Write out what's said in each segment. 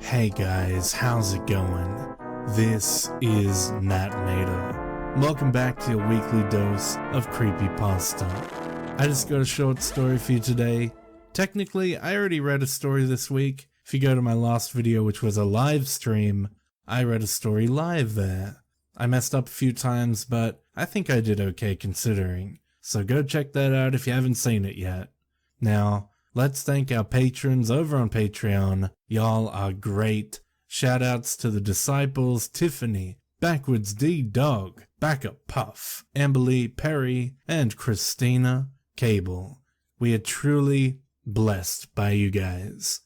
Hey guys, how's it going? This is Natinator. Welcome back to your weekly dose of Creepypasta. I just got a short story for you today. Technically, I already read a story this week. If you go to my last video, which was a live stream, I read a story live there. I messed up a few times, but I think I did okay considering. So go check that out if you haven't seen it yet. Now, let's thank our patrons over on Patreon. Y'all are great. Shoutouts to the Disciples, Tiffany, Backwards D Dog, Backup Puff, Amberly Perry, and Christina Cable. We are truly blessed by you guys.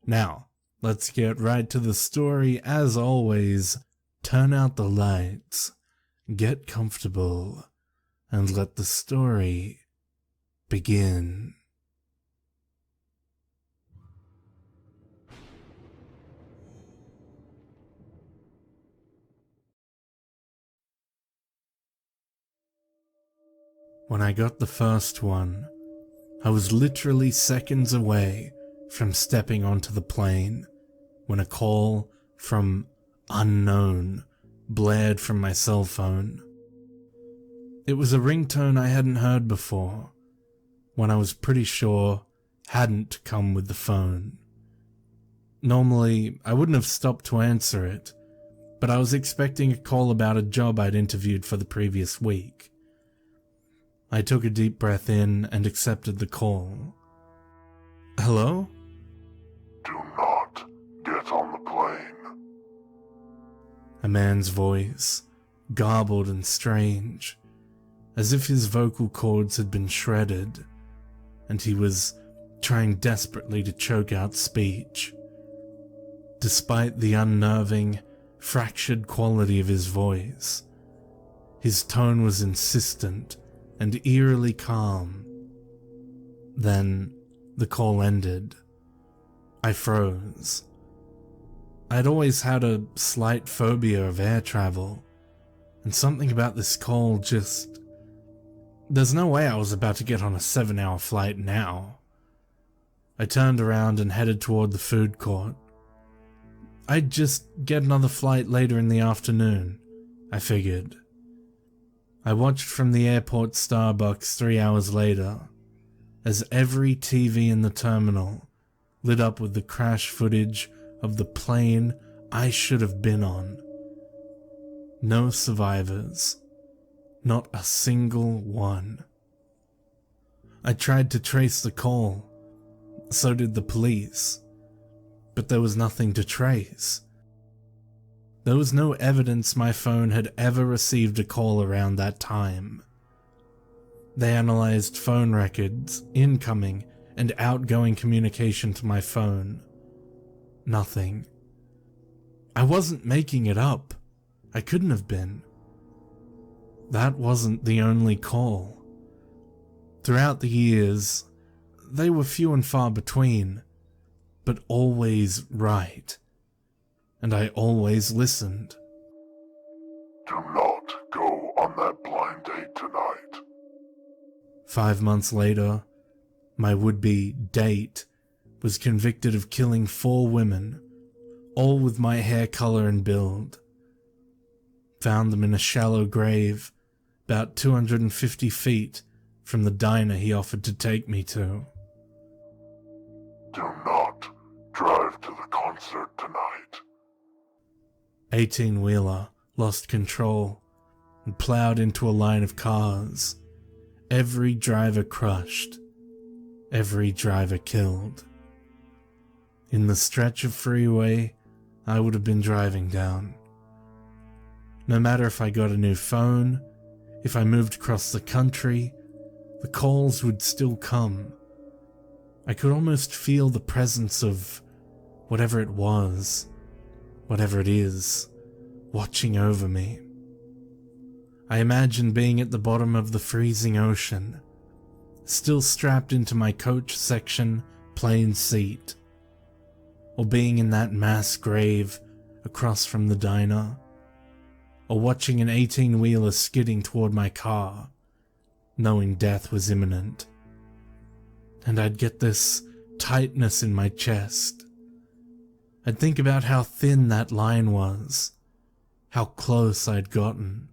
Now, let's get right to the story. As always, turn out the lights, get comfortable, and let the story begin. When I got the first one, I was literally seconds away from stepping onto the plane when a call from unknown blared from my cell phone. It was a ringtone I hadn't heard before, one I was pretty sure hadn't come with the phone. Normally, I wouldn't have stopped to answer it, but I was expecting a call about a job I'd interviewed for the previous week. I took a deep breath in and accepted the call. Hello? Do not get on the plane. A man's voice, garbled and strange, as if his vocal cords had been shredded, and he was trying desperately to choke out speech. Despite the unnerving, fractured quality of his voice, his tone was insistent and eerily calm. Then the call ended. I froze. I'd always had a slight phobia of air travel, and something about this call just... There's no way I was about to get on a 7-hour flight now. I turned around and headed toward the food court. I'd just get another flight later in the afternoon, I figured. I watched from the airport Starbucks 3 hours later, as every TV in the terminal lit up with the crash footage of the plane I should have been on. No survivors. Not a single one. I tried to trace the call. So did the police. But there was nothing to trace. There was no evidence my phone had ever received a call around that time. They analyzed phone records, incoming and outgoing communication to my phone. Nothing. I wasn't making it up. I couldn't have been. That wasn't the only call. Throughout the years, they were few and far between, but always right. And I always listened. Do not go on that blind date tonight. 5 months later, my would-be date was convicted of killing 4 women, all with my hair color and build. Found them in a shallow grave, about 250 feet from the diner he offered to take me to. Do not drive to the concert tonight. 18-wheeler lost control and plowed into a line of cars. Every driver crushed. Every driver killed. In the stretch of freeway I would have been driving down. No matter if I got a new phone, if I moved across the country, the calls would still come. I could almost feel the presence of whatever it was, whatever it is, watching over me. I imagined being at the bottom of the freezing ocean, still strapped into my coach section plane seat, or being in that mass grave across from the diner, or watching an 18-wheeler skidding toward my car, knowing death was imminent. And I'd get this tightness in my chest, I'd think about how thin that line was, how close I'd gotten.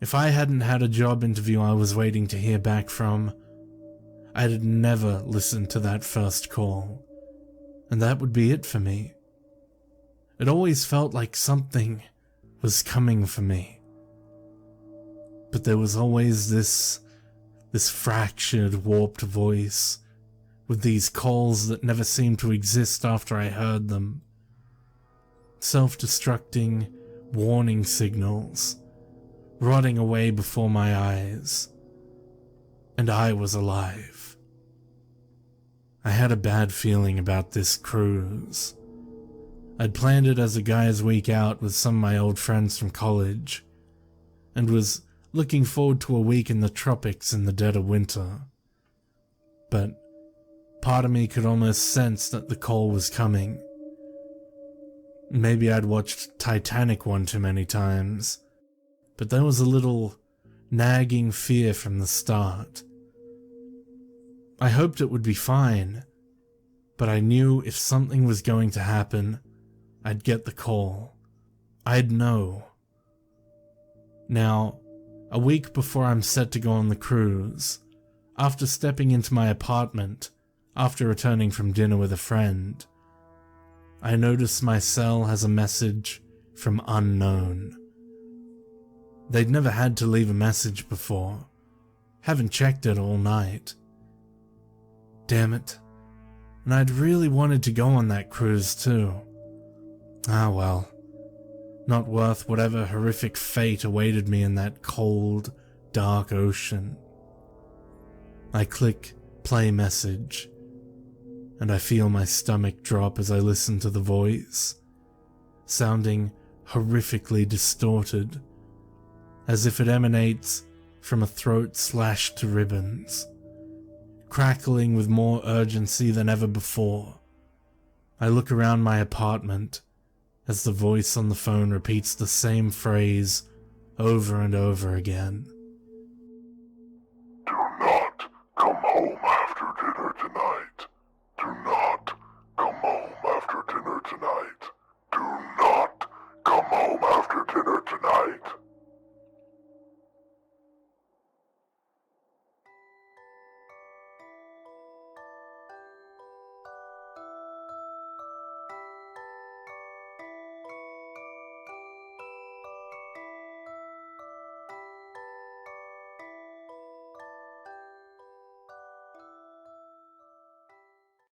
If I hadn't had a job interview I was waiting to hear back from, I'd never listened to that first call, and that would be it for me. It always felt like something was coming for me. But there was always this fractured, warped voice with these calls that never seemed to exist after I heard them. Self-destructing warning signals, rotting away before my eyes. And I was alive. I had a bad feeling about this cruise. I'd planned it as a guy's week out with some of my old friends from college, and was looking forward to a week in the tropics in the dead of winter. But part of me could almost sense that the call was coming. Maybe I'd watched Titanic one too many times, but there was a little nagging fear from the start. I hoped it would be fine, but I knew if something was going to happen, I'd get the call. I'd know. Now, a week before I'm set to go on the cruise, after stepping into my apartment, after returning from dinner with a friend, I notice my cell has a message from unknown. They'd never had to leave a message before. Haven't checked it all night. Damn it. And I'd really wanted to go on that cruise too. Ah well. Not worth whatever horrific fate awaited me in that cold, dark ocean. I click play message, and I feel my stomach drop as I listen to the voice, sounding horrifically distorted, as if it emanates from a throat slashed to ribbons, crackling with more urgency than ever before. I look around my apartment as the voice on the phone repeats the same phrase over and over again.